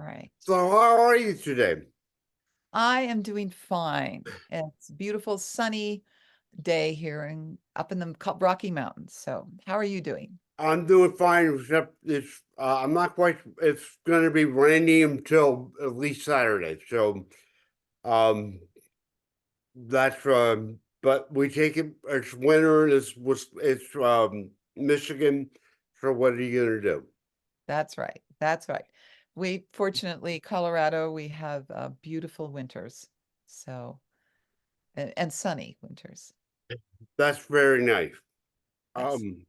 All right. So how are you today? I am doing fine. It's a beautiful sunny day here in up in the Rocky Mountains. So, how are you doing? I'm doing fine, except I'm not quite. It's going to be rainy until at least Saturday. So um, that's but we take it. It's winter. It's Michigan. So what are you going to do? That's right. That's right. We fortunately, Colorado, we have beautiful winters. So, and sunny winters. That's very nice. Yes. Um,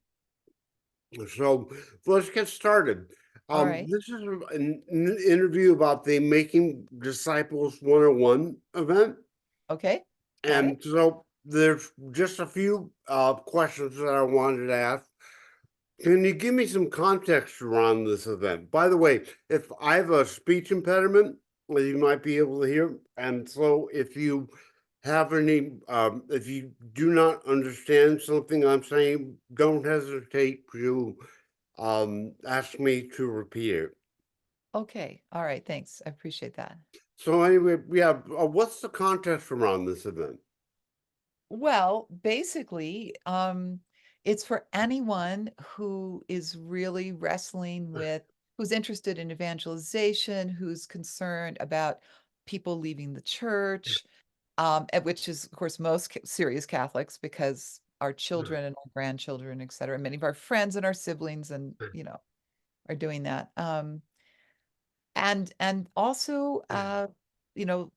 so let's get started. All right. This is an interview about the Making Disciples 101 event. Okay. Got it. And so there's just a few questions that I wanted to ask. Can you give me some context around this event? By the way, if I have a speech impediment, well, you might be able to hear. And so if you have if you do not understand something I'm saying, don't hesitate to ask me to repeat it. Okay. All right. Thanks. I appreciate that. So anyway, yeah, what's the context around this event? Well, basically, it's for anyone who is really wrestling with, who's interested in evangelization, who's concerned about people leaving the church, which is, of course, most serious Catholics, because our children and our grandchildren, et cetera, many of our friends and our siblings, and are doing that. And also, you know,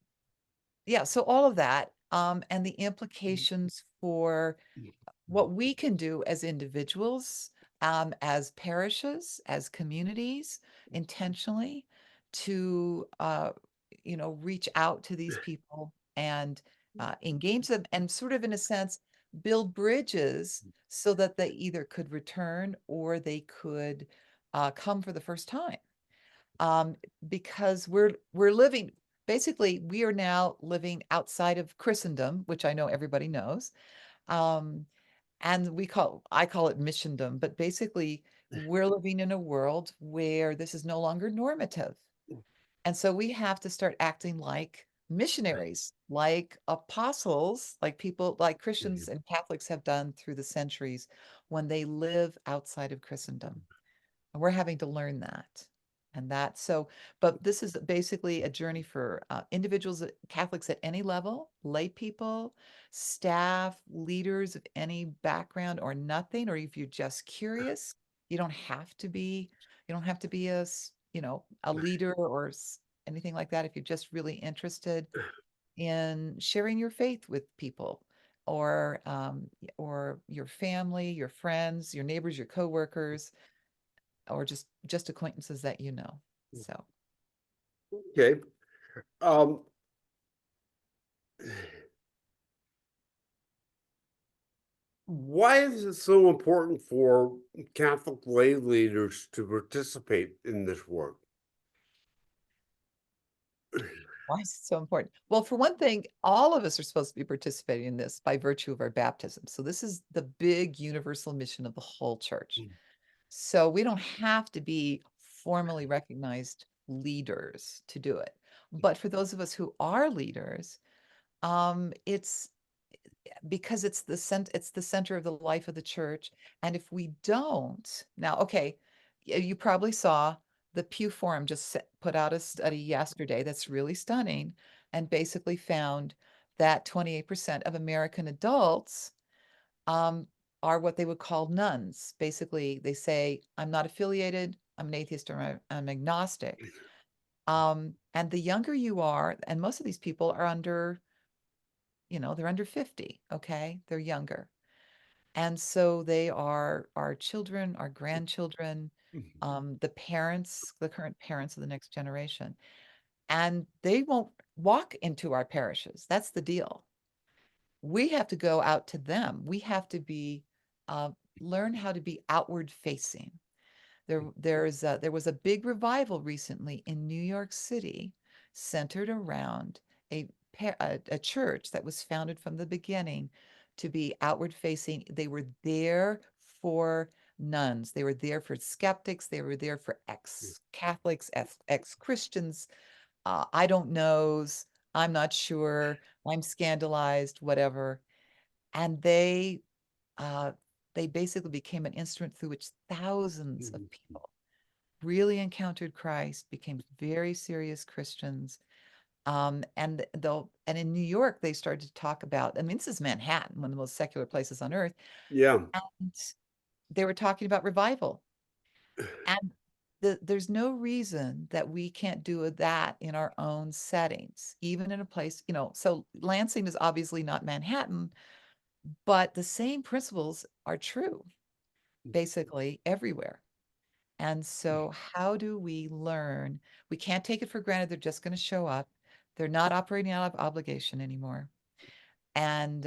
yeah, so all of that, and the implications for what we can do as individuals, as parishes, as communities, intentionally to, reach out to these people and engage them and sort of, in a sense, build bridges so that they either could return or they could come for the first time. Um, because we're living, basically, we are now living outside of Christendom, which I know everybody knows. Um, and I call it missiondom, but basically we're living in a world where this is no longer normative. And so we have to start acting like missionaries, like apostles, like people like Christians and Catholics have done through the centuries when they live outside of Christendom. And we're having to learn that. And that, so, but this is basically a journey for individuals, Catholics at any level, lay people, staff, leaders of any background or nothing, or if you're just curious, you don't have to be, you don't have to be a leader or anything like that. If you're just really interested in sharing your faith with people, or your family, your friends, your neighbors, your coworkers, or just acquaintances that you know. So, Okay. Um, Why is it so important for Catholic lay leaders to participate in this work? why is it so important? Well, for one thing, all of us are supposed to be participating in this by virtue of our baptism. So this is the big universal mission of the whole church. So we don't have to be formally recognized leaders to do it. But for those of us who are leaders, it's because it's the center of the life of the church. And if we don't, now, okay, you probably saw the Pew Forum just put out a study yesterday that's really stunning and basically found that 28% of American adults um, are what they would call nuns. Basically, they say, I'm not affiliated, I'm an atheist, or I'm agnostic. And the younger you are, and most of these people are under, they're under 50, okay? They're younger. And so they are our children, our grandchildren, the parents, the current parents of the next generation. And they won't walk into our parishes. That's the deal. We have to go out to them. We have to be uh, learn how to be outward facing. There was a big revival recently in New York City centered around a church that was founded from the beginning to be outward facing. They were there for nuns. They were there for skeptics. They were there for ex-Catholics, ex-Christians. I don't knows. I'm not sure. I'm scandalized, whatever. And uh, they basically became an instrument through which thousands of people really encountered Christ, became very serious Christians. And in New York, they started to talk about, I mean, this is Manhattan, one of the most secular places on earth, Yeah. and they were talking about revival. And there's no reason that we can't do that in our own settings, even in a place, so Lansing is obviously not Manhattan, but the same principles are true basically everywhere. And so, how do we learn? We can't take it for granted they're just going to show up. They're not operating out of obligation anymore. And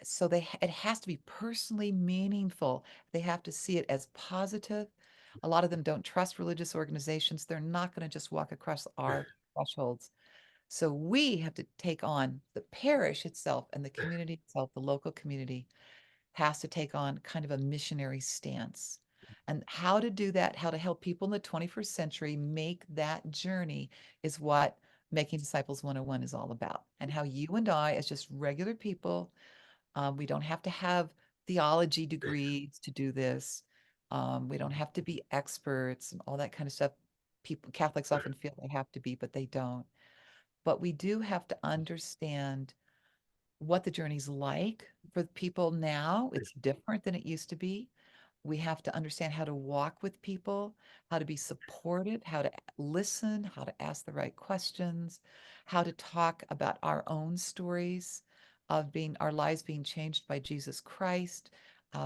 so it has to be personally meaningful. They have to see it as positive. A lot of them don't trust religious organizations. They're not going to just walk across our thresholds. So we have to take on the parish itself and the community itself, the local community has to take on kind of a missionary stance. And how to do that, how to help people in the 21st century make that journey is what Making Disciples 101 is all about. And how you and I, as just regular people, we don't have to have theology degrees to do this. We don't have to be experts and all that kind of stuff. People, Catholics often feel they have to be, but they don't. But we do have to understand what the journey's like for people now. It's different than it used to be. We have to understand how to walk with people, how to be supportive, how to listen, how to ask the right questions, how to talk about our own stories of being our lives being changed by Jesus Christ,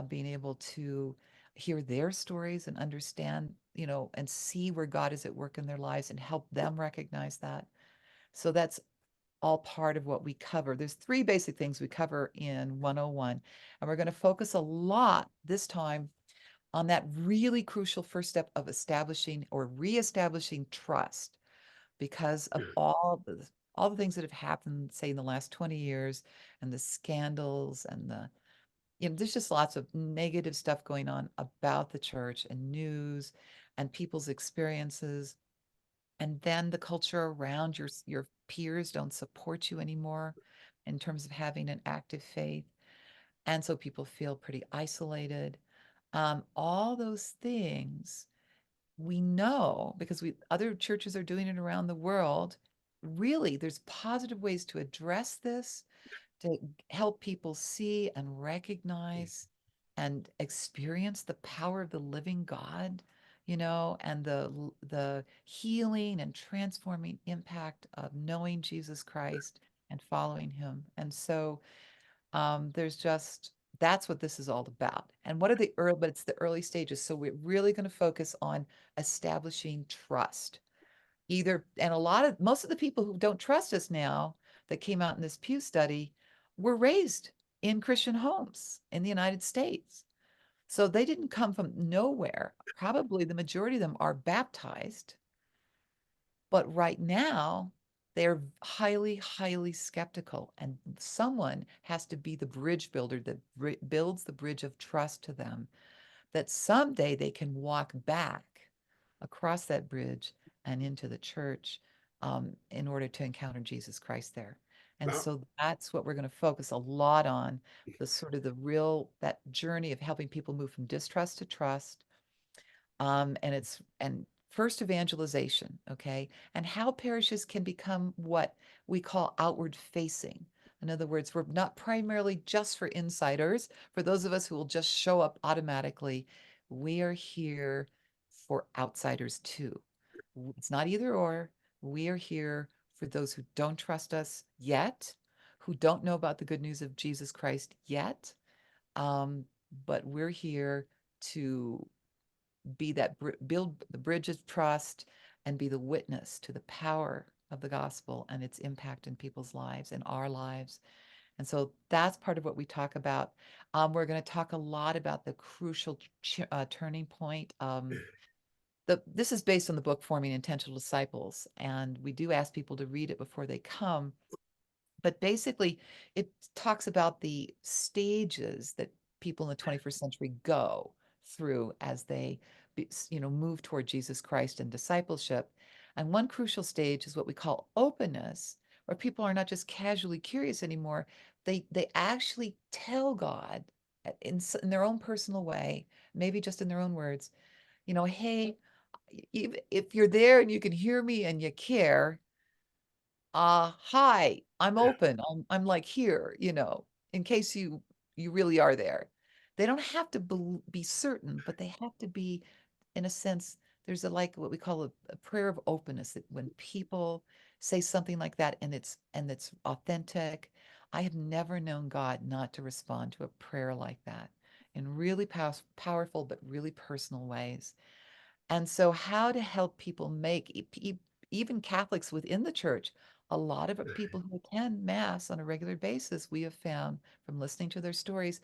being able to hear their stories and understand, and see where God is at work in their lives and help them recognize that. So that's all part of what we cover. There's three basic things we cover in 101, and we're going to focus a lot this time on that really crucial first step of establishing or reestablishing trust because of all the things that have happened, say, in the last 20 years and the scandals and there's just lots of negative stuff going on about the church and news and people's experiences, and then the culture around your peers don't support you anymore in terms of having an active faith, and so people feel pretty isolated. All those things we know because we other churches are doing it around the world. Really, there's positive ways to address this, to help people see and recognize and experience the power of the living God, and the healing and transforming impact of knowing Jesus Christ and following him. And so there's just that's what this is all about. And what are the early, but it's the early stages. So we're really going to focus on establishing trust either, and most of the people who don't trust us now that came out in this Pew study were raised in Christian homes in the United States. So they didn't come from nowhere. Probably the majority of them are baptized, but right now they're highly, highly skeptical. And someone has to be the bridge builder that builds the bridge of trust to them, that someday they can walk back across that bridge and into the church in order to encounter Jesus Christ there. And Uh, so that's what we're going to focus a lot on, the sort of the real that journey of helping people move from distrust to trust, and first evangelization, okay, and how parishes can become what we call outward facing. In other words, we're not primarily just for insiders. For those of us who will just show up automatically, we are here for outsiders too. It's not either or. We are here for those who don't trust us yet, who don't know about the good news of Jesus Christ yet. Um, but we're here to be that build the bridge of trust and be the witness to the power of the gospel and its impact in people's lives and our lives. And so that's part of what we talk about. We're going to talk a lot about the crucial turning point. This is based on the book Forming Intentional Disciples, and we do ask people to read it before they come. But basically, it talks about the stages that people in the 21st century go through as they move toward Jesus Christ and discipleship. And one crucial stage is what we call openness, where people are not just casually curious anymore. They actually tell God in their own personal way, maybe just in their own words, hey, if you're there and you can hear me and you care, hi, I'm open. I'm like here, in case you really are there. They don't have to be certain, but they have to be, in a sense, there's a like what we call a prayer of openness, that when people say something like that and it's authentic. I have never known God not to respond to a prayer like that in really powerful but really personal ways. And so, how to help people make even Catholics within the church, a lot of people who attend Mass on a regular basis, we have found from listening to their stories,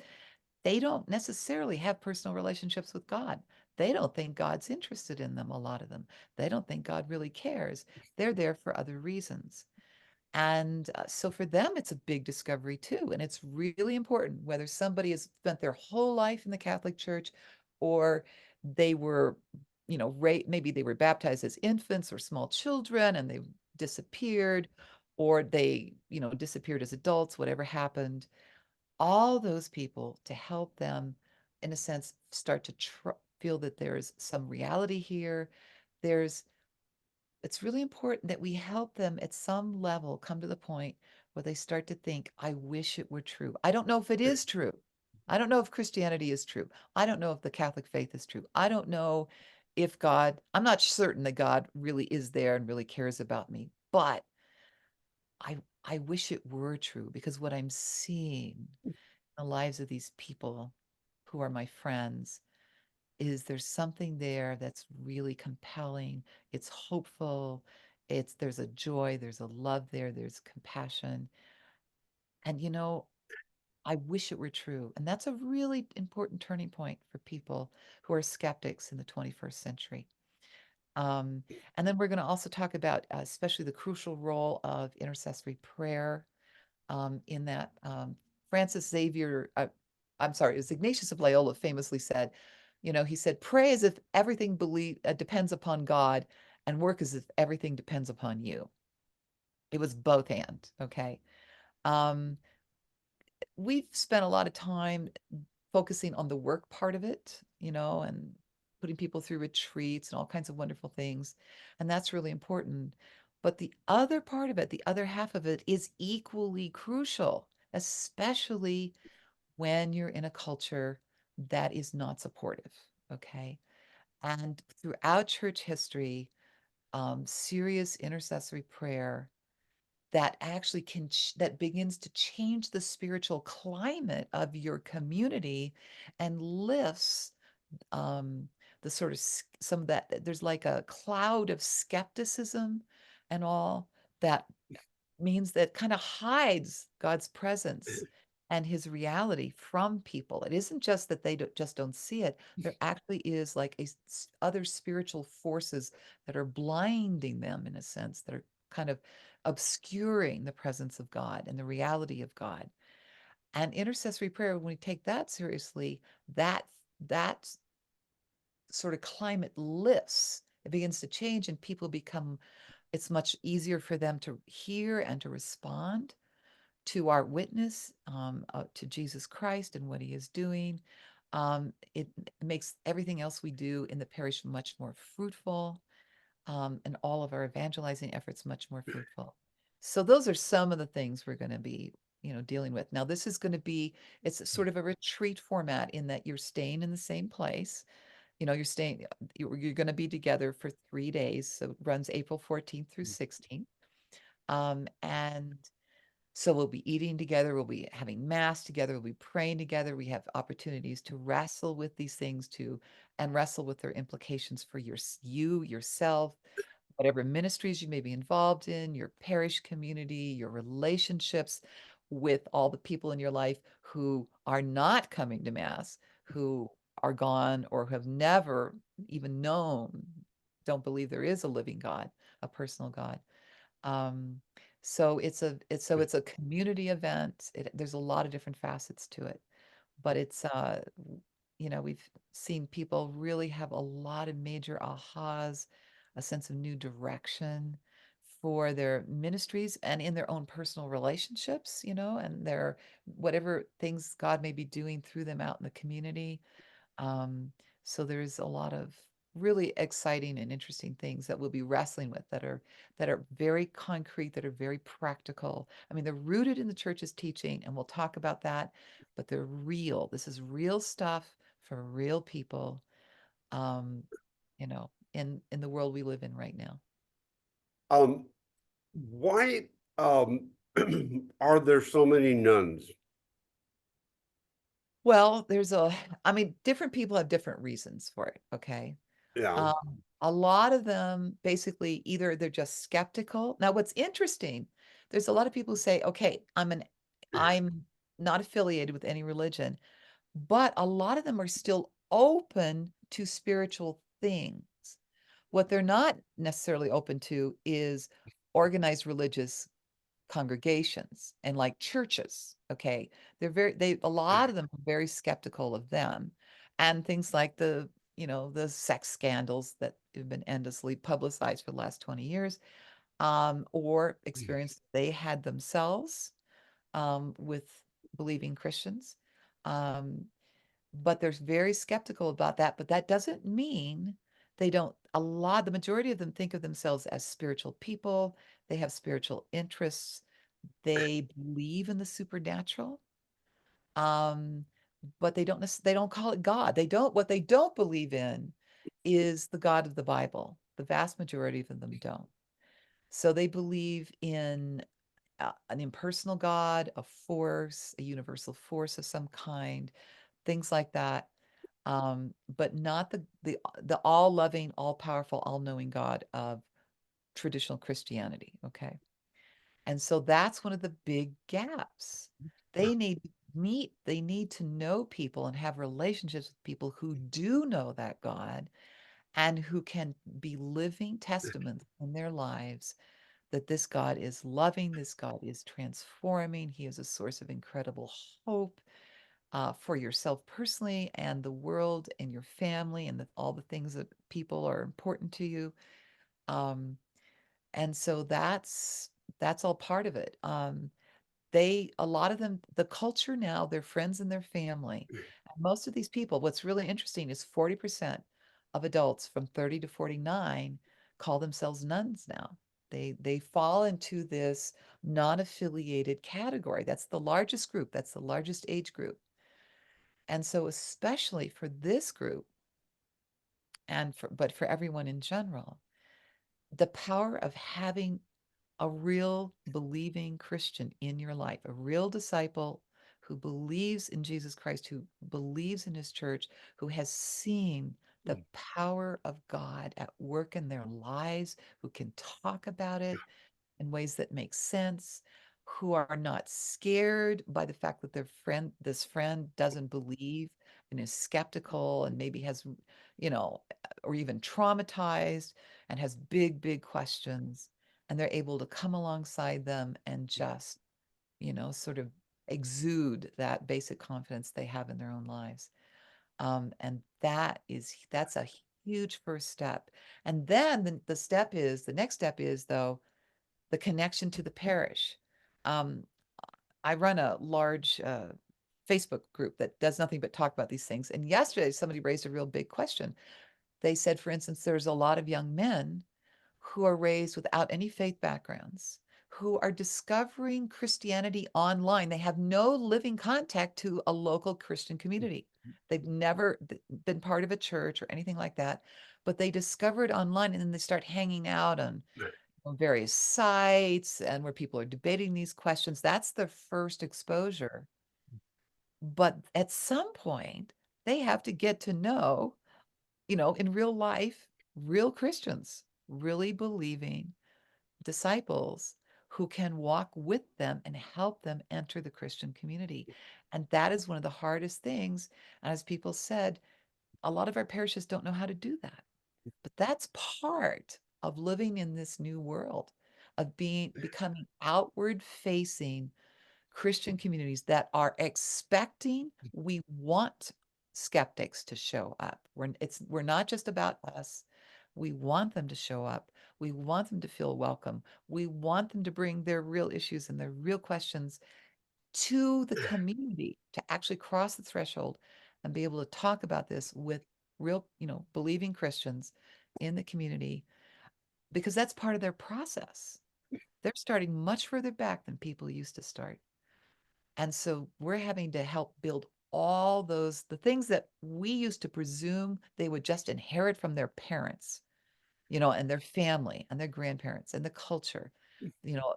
they don't necessarily have personal relationships with God. They don't think God's interested in them, a lot of them. They don't think God really cares. They're there for other reasons. And so for them, it's a big discovery too. And it's really important whether somebody has spent their whole life in the Catholic Church or they were, maybe they were baptized as infants or small children and they disappeared, or they, disappeared as adults, whatever happened. All those people to help them, in a sense, start to feel that there's some reality here. There's it's really important that we help them at some level come to the point where they start to think, I wish it were true. I don't know if it is true. I don't know if Christianity is true. I don't know if the Catholic faith is true. I don't know if God, I'm not certain that God really is there and really cares about me, but I wish it were true, because what I'm seeing in the lives of these people who are my friends is there's something there that's really compelling. It's hopeful. There's a joy, there's a love there, there's compassion. And I wish it were true. And that's a really important turning point for people who are skeptics in the 21st century. Um, and then we're going to also talk about especially the crucial role of intercessory prayer in that. Francis Xavier, I'm sorry, it was Ignatius of Loyola famously said, he said, pray as if everything depends upon God, and work as if everything depends upon you. It was both and, okay? Um, we've spent a lot of time focusing on the work part of it, and putting people through retreats and all kinds of wonderful things. And that's really important. But the other part of it, the other half of it, is equally crucial, especially when you're in a culture that is not supportive. Okay. And throughout church history, serious intercessory prayer that actually that begins to change the spiritual climate of your community and lifts um, the sort of some of that. There's like a cloud of skepticism and all that means that kind of hides God's presence and his reality from people. It isn't just that they just don't see it. There actually is like other spiritual forces that are blinding them, in a sense, that are kind of obscuring the presence of God and the reality of God. And intercessory prayer, when we take that seriously, that sort of climate lifts. It begins to change and people become, it's much easier for them to hear and to respond to our witness, to Jesus Christ and what he is doing. It makes everything else we do in the parish much more fruitful, and all of our evangelizing efforts much more fruitful. So those are some of the things we're going to be, dealing with. Now, this is going to be, it's sort of a retreat format in that you're staying in the same place. You're going to be together for 3 days. So it runs April 14th through 16th. And so we'll be eating together, we'll be having mass together, we'll be praying together. We have opportunities to wrestle with these things too, and wrestle with their implications for yourself, whatever ministries you may be involved in, your parish community, your relationships with all the people in your life who are not coming to mass, who are gone or have never even known, don't believe there is a living God, a personal God. Um, so it's a community event. There's a lot of different facets to it, but it's we've seen people really have a lot of major ahas, a sense of new direction for their ministries and in their own personal relationships, and their whatever things God may be doing through them out in the community. Um, so there's a lot of really exciting and interesting things that we'll be wrestling with that are very concrete, that are very practical. I mean, they're rooted in the church's teaching, and we'll talk about that, but they're real. This is real stuff for real people, in the world we live in right now. Um, why are there so many nuns? Well, I mean, different people have different reasons for it, okay? Yeah. A lot of them basically either they're just skeptical. Now, what's interesting, there's a lot of people who say, okay, I'm not affiliated with any religion, but a lot of them are still open to spiritual things. What they're not necessarily open to is organized religious congregations and like churches. Okay. A lot of them are very skeptical of them and things like the sex scandals that have been endlessly publicized for the last 20 years, or experience they had themselves, with believing Christians. Um, but they're very skeptical about that. But that doesn't mean they don't, the majority of them think of themselves as spiritual people. They have spiritual interests. They believe in the supernatural. Um, but they don't call it God. What they don't believe in is the God of the Bible. The vast majority of them don't. So they believe in an impersonal God, a force, a universal force of some kind, things like that. But not the all-loving, all-powerful, all-knowing God of traditional Christianity. Okay. And so that's one of the big gaps. They need to know people and have relationships with people who do know that God and who can be living testaments in their lives that this God is loving, this God is transforming, He is a source of incredible hope, for yourself personally and the world and your family and all the things that people are important to you. Um, and so that's all part of it. A lot of them, the culture now, their friends and their family. Most of these people, what's really interesting is 40% of adults from 30 to 49 call themselves nuns now. They fall into this non-affiliated category. That's the largest group. That's the largest age group. And so especially for this group but for everyone in general, the power of having a real believing Christian in your life, a real disciple who believes in Jesus Christ, who believes in his church, who has seen the power of God at work in their lives, who can talk about it in ways that make sense, who are not scared by the fact that this friend doesn't believe and is skeptical and maybe has, you know, or even traumatized and has big, big questions. And they're able to come alongside them and just, sort of exude that basic confidence they have in their own lives. And that's a huge first step. And then the next step is, though, the connection to the parish. Um, I run a large Facebook group that does nothing but talk about these things. And yesterday, somebody raised a real big question. They said, for instance, there's a lot of young men who are raised without any faith backgrounds, who are discovering Christianity online. They have no living contact to a local Christian community. They've never been part of a church or anything like that, but they discover it online and then they start hanging out on various sites and where people are debating these questions. That's their first exposure. But at some point, they have to get to know, in real life, real Christians, really believing disciples who can walk with them and help them enter the Christian community. And that is one of the hardest things. And as people said, a lot of our parishes don't know how to do that. But that's part of living in this new world, of becoming outward facing Christian communities that are expecting, we want skeptics to show up. We're not just about us. We want them to show up. We want them to feel welcome. We want them to bring their real issues and their real questions to the community to actually cross the threshold and be able to talk about this with real, believing Christians in the community because that's part of their process. They're starting much further back than people used to start. And so we're having to help build all the things that we used to presume they would just inherit from their parents, and their family and their grandparents and the culture,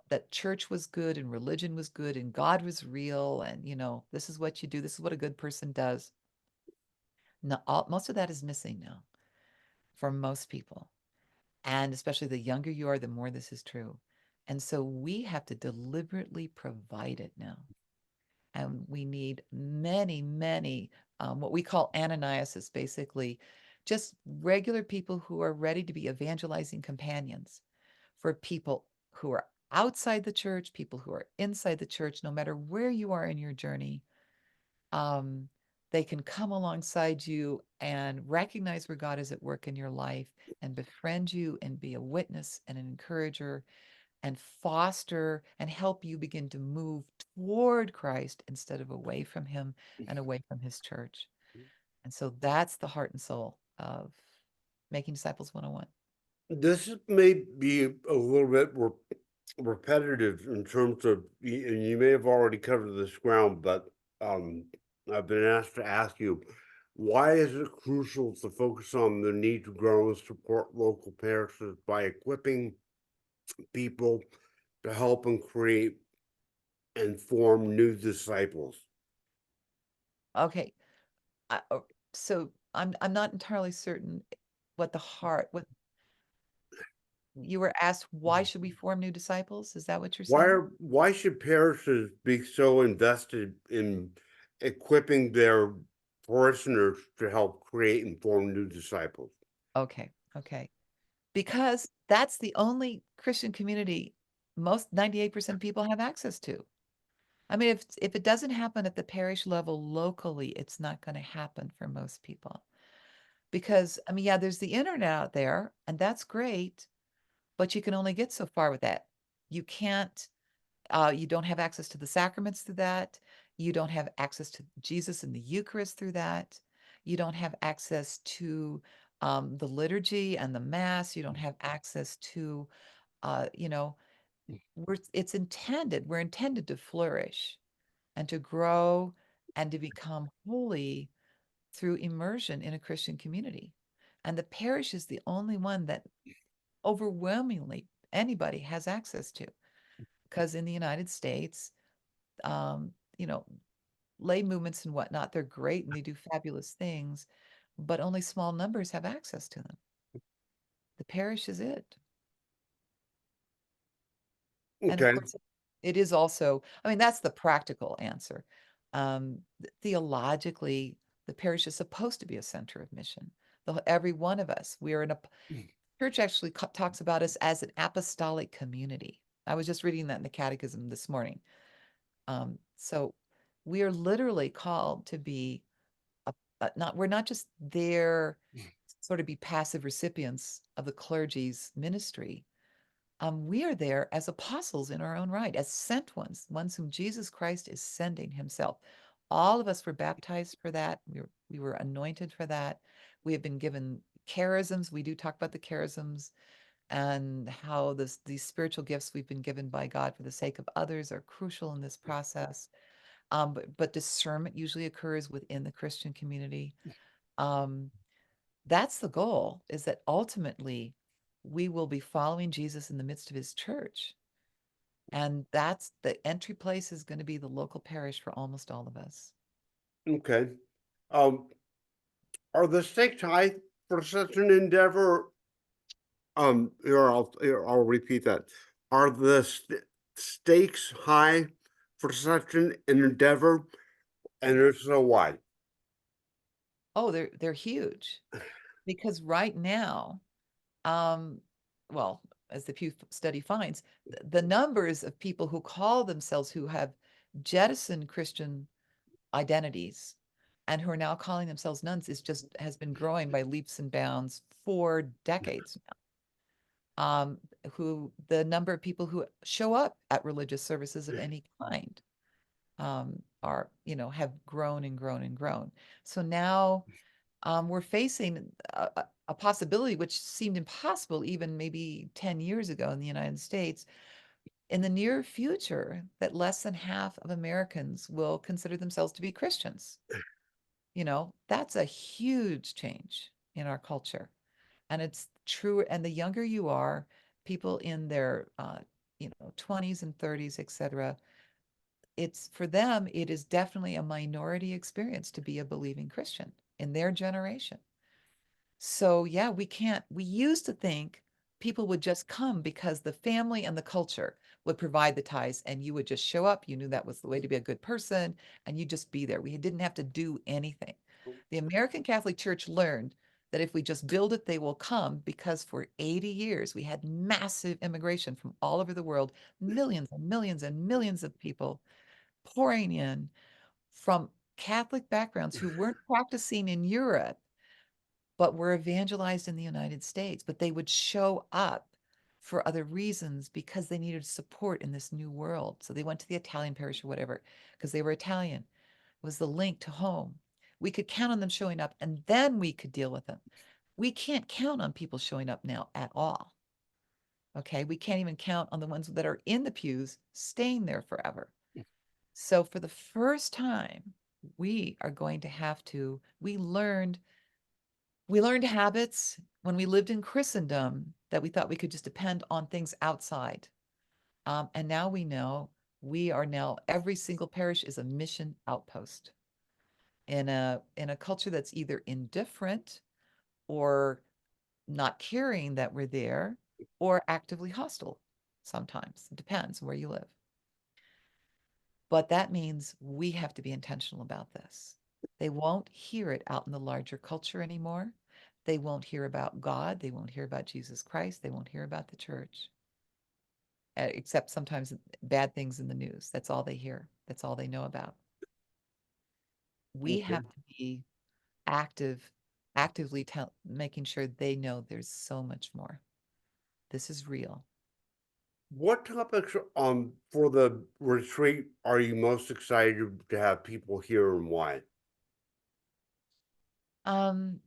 that church was good and religion was good and God was real. And, this is what you do. This is what a good person does. No, most of that is missing now for most people. And especially the younger you are, the more this is true. And so we have to deliberately provide it now. And we need many, many, what we call Ananiases, basically just regular people who are ready to be evangelizing companions for people who are outside the church, people who are inside the church, no matter where you are in your journey. Um, they can come alongside you and recognize where God is at work in your life and befriend you and be a witness and an encourager and foster and help you begin to move toward Christ instead of away from him and away from his church. And so that's the heart and soul of Making Disciples 101. This may be a little bit repetitive in terms of, and you may have already covered this ground, but um, I've been asked to ask you, why is it crucial to focus on the need to grow and support local parishes by equipping people to help and create and form new disciples? Okay. So I'm not entirely certain what you were asked, why should we form new disciples? Is that what you're saying? Why should parishes be so invested in equipping their parishioners to help create and form new disciples? Okay. Okay. Because that's the only Christian community most 98% of people have access to. I mean, if it doesn't happen at the parish level locally, it's not going to happen for most people. Because I mean, yeah, there's the internet out there, and that's great, but you can only get so far with that. You can't, you don't have access to the sacraments through that. You don't have access to Jesus and the Eucharist through that. You don't have access to the liturgy and the Mass. You don't have access to, uh, you know, we're intended to flourish and to grow and to become holy through immersion in a Christian community. And the parish is the only one that overwhelmingly anybody has access to. Because in the United States, um, you know, lay movements and whatnot, they're great and they do fabulous things, but only small numbers have access to them. The parish is it. And of Okay. course, it is also, I mean, that's the practical answer. Theologically, the parish is supposed to be a center of mission. Every one of us, we are in a church actually talks about us as an apostolic community. I was just reading that in the catechism this morning. So we are literally called to be we're not just there sort of be passive recipients of the clergy's ministry. We are there as apostles in our own right, as sent ones whom Jesus Christ is sending himself. All of us were baptized for that. We were anointed for that. We have been given charisms. We do talk about the charisms and how these spiritual gifts we've been given by God for the sake of others are crucial in this process. But discernment usually occurs within the Christian community. Um, that's the goal, is that ultimately we will be following Jesus in the midst of his church. And that's the entry place is going to be the local parish for almost all of us. Okay. Um, are the stakes high for such an endeavor? I'll repeat that. Are the stakes high for such an endeavor? And if so, why? Oh, they're huge because right now, um, well, as the Pew study finds, the numbers of people who call themselves who have jettisoned Christian identities and who are now calling themselves nuns has been growing by leaps and bounds for decades now. Who the number of people who show up at religious services of any kind are, have grown and grown and grown. So now we're facing a possibility which seemed impossible even maybe 10 years ago in the United States, in the near future, that less than half of Americans will consider themselves to be Christians. That's a huge change in our culture. And it's true. And the younger you are, people in their 20s and 30s, etc., it's for them, it is definitely a minority experience to be a believing Christian in their generation. So yeah, we used to think people would just come because the family and the culture would provide the ties and you would just show up. You knew that was the way to be a good person and you just be there. We didn't have to do anything. The American Catholic Church learned that if we just build it, they will come, because for 80 years we had massive immigration from all over the world, millions and millions and millions of people pouring in from Catholic backgrounds who weren't practicing in Europe but were evangelized in the United States. But they would show up for other reasons because they needed support in this new world. So they went to the Italian parish or whatever because they were Italian. It was the link to home. We could count on them showing up and then we could deal with them. We can't count on people showing up now at all. Okay. We can't even count on the ones that are in the pews staying there forever. So for the first time, we are going to have to, we learned habits when we lived in Christendom that we thought we could just depend on things outside. And now we know every single parish is a mission outpost in a culture that's either indifferent or not caring that we're there or actively hostile sometimes. It depends where you live. But that means we have to be intentional about this. They won't hear it out in the larger culture anymore. They won't hear about God. They won't hear about Jesus Christ. They won't hear about the church, except sometimes bad things in the news. That's all they hear. That's all they know about. We have Okay. to be active, actively making sure they know there's so much more. This is real. What topics for the retreat are you most excited to have people hear and why? Um,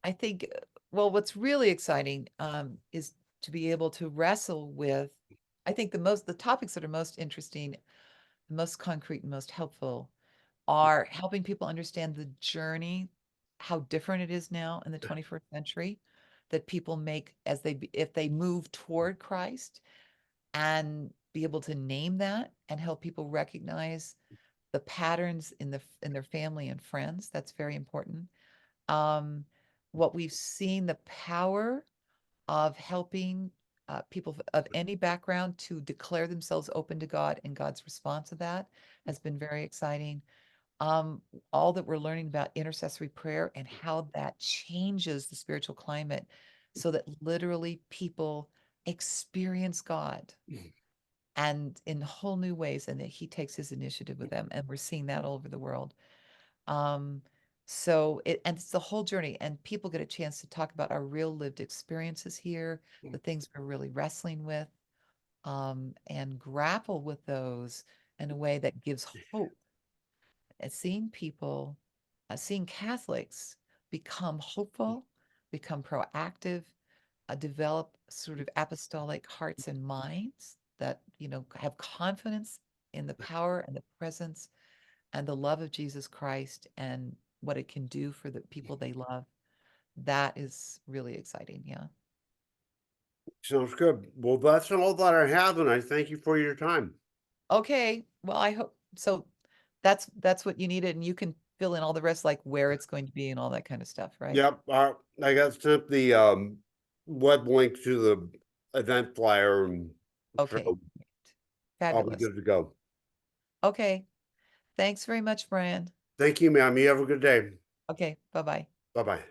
I think, well, what's really exciting is to be able to wrestle with, I think the topics that are most interesting, the most concrete and most helpful are helping people understand the journey, how different it is now in the 21st century that people make if they move toward Christ, and be able to name that and help people recognize the patterns in their family and friends. That's very important. Um, what we've seen, the power of helping people of any background to declare themselves open to God, and God's response to that has been very exciting. Um, all that we're learning about intercessory prayer and how that changes the spiritual climate so that literally people experience God and in whole new ways, and that he takes his initiative with them. And we're seeing that all over the world. Um, and it's the whole journey, and people get a chance to talk about our real lived experiences here, the things we're really wrestling with, and grapple with those in a way that gives hope. And seeing Catholics become hopeful, become proactive, develop sort of apostolic hearts and minds that, have confidence in the power and the presence and the love of Jesus Christ and what it can do for the people they love. That is really exciting. Yeah. Sounds good. Well, that's all that I have, and I thank you for your time. Okay. Well, I hope so. That's what you needed, and you can fill in all the rest, like where it's going to be and all that kind of stuff, right? Yep, I got sent the web link to the event flyer, and so Okay. I'll be Fabulous. good to go. Okay. Thanks very much, Brian. Thank you, ma'am. You have a good day. Okay. Bye-bye. Bye bye.